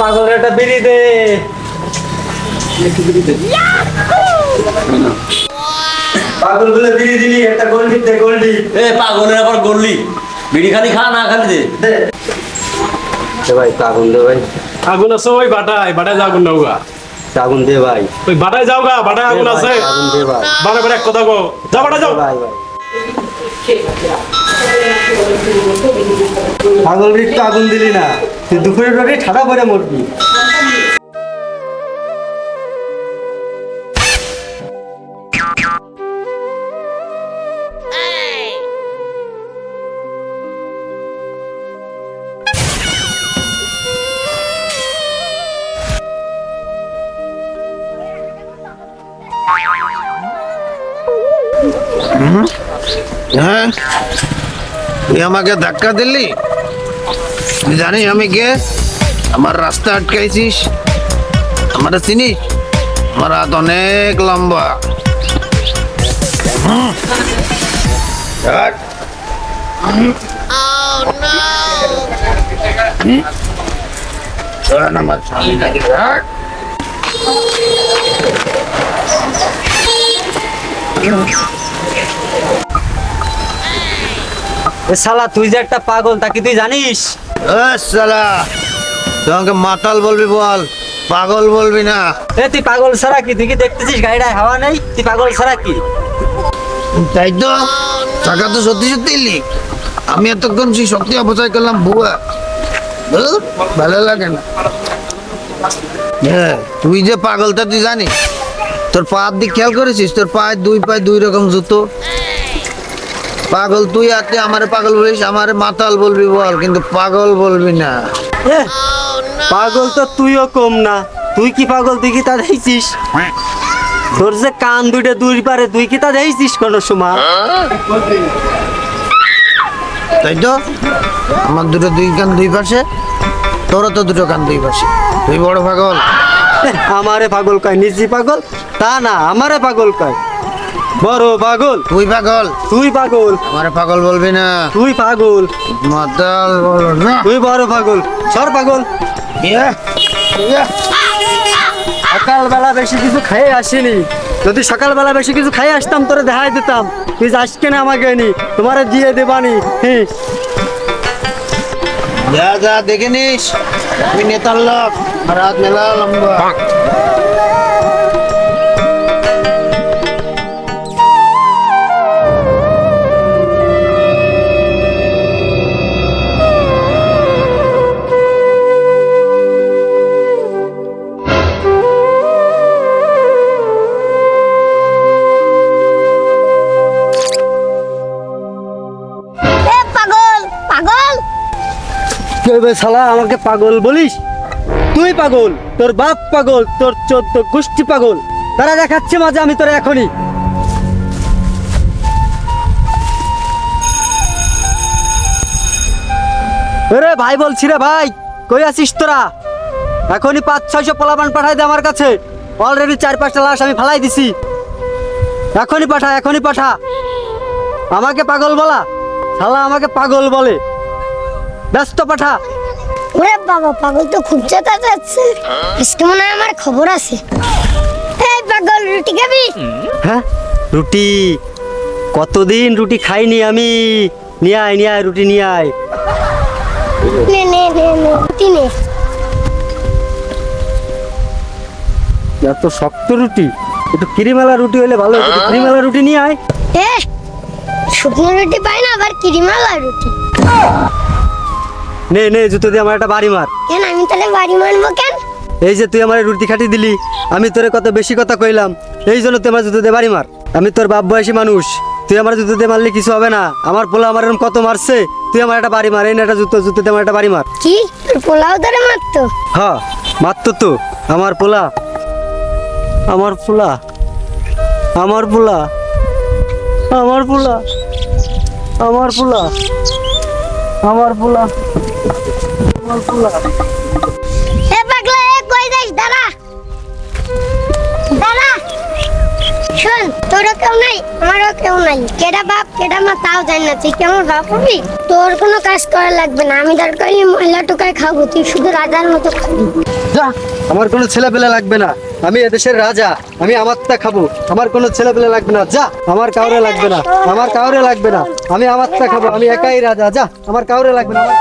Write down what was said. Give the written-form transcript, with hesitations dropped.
পাগল একটা বিড়ি দে। পাগল বলে বিড়ি দিলি, একটা গোল্ডি দে। গোল্ডি পাগলের আবার গড়লি, বিড়ি খালি খা না খালি দে। ভাই আগুন দে ভাই। আগুন আছে ওই বাটায় আগুন নাও গা। আগুন দে ভাই। ওই বাটায় যাও গা, বাটায় আগুন আছে। আগুন দে ভাই। বারে এক কথা কো, যাও বাটায় যাও। ভাই ভাই পাগল রে, তো আগুন দিলি না, তুই দুপুরের রোদে ঠাডা করে মরবি। হ্যাঁ, তুই আমাকে ধাক্কা দিলি? তুই জানিস আমি কে? আমার রাস্তা আটকাইছিস? আমার চিনিস? আমার হাত অনেক লম্বা। আমার শালা তুই যে একটা পাগল, তা কি তুই জানিস? শালা, তুই আমাকে মাতাল বলবি বল, পাগল বলবি না। তুই পাগল ছাড়া কি? তুই কি দেখতেছিস গাড়িটায় হাওয়া নেই? তুই পাগল ছাড়া কি? তাই তো, টাকা তো সত্যি সত্যি লিখ। আমি এতক্ষণ সেই সত্যি অপচয় করলাম বুয়া, ভালো লাগে না। হ্যাঁ, তুই যে পাগলটা তুই জানিস? তোর পায়ের দিক খেয়াল করেছিস? তোর পায়ে দুই রকম জুতো। পাগল তুই, আর তুই আমারে পাগল বলিস, আমারে মাতাল বলবি বল, কিন্তু পাগল বলবি না। পাগল তো তুইও কম না। তুই কি পাগল? তুই কি তা দেখছিস? তোর যে কান দুইটা দুই পারে, তুই কি তা দেখছিস কোনো সময়? তাই তো, আমার দুই কান দুই পাশে, তোরও তো দুটো কান দুই পাশে। তুই বড় পাগল। আমারে পাগল কয়? নিজে পাগল তা না, আমারে পাগল কয়। বড় পাগল তুই পাগল। তুই পাগল। আমারে পাগল বলবি না। তুই পাগল। মাতাল বল না। তুই বড় পাগল। সর পাগল। সকালবেলা বেশি কিছু খাই আসিনি। যদি সকালবেলা বেশি কিছু খাই আসতাম, তোরে দেখাই দিতাম। তুই যাস কেনা আমাকে নি, তোমারে দিয়ে দেবানি। যা যা দেখে নিস, তুই নেতার লোক, আর হাত মেলা লম্বা। শালা আমাকে পাগল বলিস? তুই পাগল, তোর বাপ পাগল, তোর 14 গোষ্ঠী পাগল। তারা দেখাচ্ছে মাঝে আমি তোর এখনই। আরে ভাই বলছি রে ভাই, কই আছিস তোরা? এখনই 500-600 পোলাপান পাঠাই দে আমার কাছে। অলরেডি 4-5টা লাশ আমি ফালাই দিছি। এখনই পাঠা, এখনই পাঠা। আমাকে পাগল বলা? শালা আমাকে পাগল বলে। ব্যস্ত পাঠা। ওরে বাবা, পাগল তো খুব চেঁচাচ্ছে। আজকে মনে হয় আমার খবর আছে। এই পাগল, রুটি খাবি? হ্যাঁ, রুটি? কতদিন রুটি খাইনি আমি। নিয়ে আয় রুটি নিয়ে আয়। নে নে নে নে, রুটি নে। এত শক্ত রুটি, একটু ক্রিমেলা রুটি হলে ভালো হতো। ক্রিমেলা রুটি নিয়ে আয়। শুকনো রুটি পাই না, আবার ক্রিমেলা রুটি? নে নে, জুতো দিয়ে আমার একটা বাড়ি মার। কেন? আমি তাহলে বাড়ি মারবো কেন? এই যে তুই আমার রুটি খাটি দিলি, আমি তোরে কত বেশি কথা কইলাম, এই জন্য তুই আমার জুতো দিয়ে বাড়ি মার। আমি তোর বাপ বয়সী মানুষ, তুই আমার জুতো দিয়ে মারলে কিছু হবে না। আমার পোলা আমার এরকম কত মারছে, তুই আমার একটা বাড়ি মার। এই না একটা জুতো দিয়ে আমার একটা বাড়ি মার। কি তোর পোলাও ধরে মারতো? হ্যাঁ, মারতো তো। আমার পোলা, আমার পোলা, আমার পোলা, আমার পোলা, আমার পোলা, আমার পোলা, আমার পোলা। এ পাগলা, এ কই যাস? দাঁড়া দাঁড়া। কেউ নাই, আমারও কেউ নাই। কেডা বাপ কেডা মা তাও জানি না, তুই কেমন বাপ হবি? তোর কোনো কাজ করা লাগবে না, আমি দরকার হলে ময়লা টোকায় খাবো, তুই শুধু রাজার মতো খাবি। যা, আমার কোনো ছেলে পেলে লাগবে না, আমি এদেশের রাজা, আমি আমারটা খাবো, আমার কোনো ছেলে পেলে লাগবে না। যা, আমার কাউরে লাগবে না, আমার কাউরে লাগবে না, আমি আমারটা খাবো, আমি একাই রাজা। যা, আমার কাউরে লাগবে না, আমার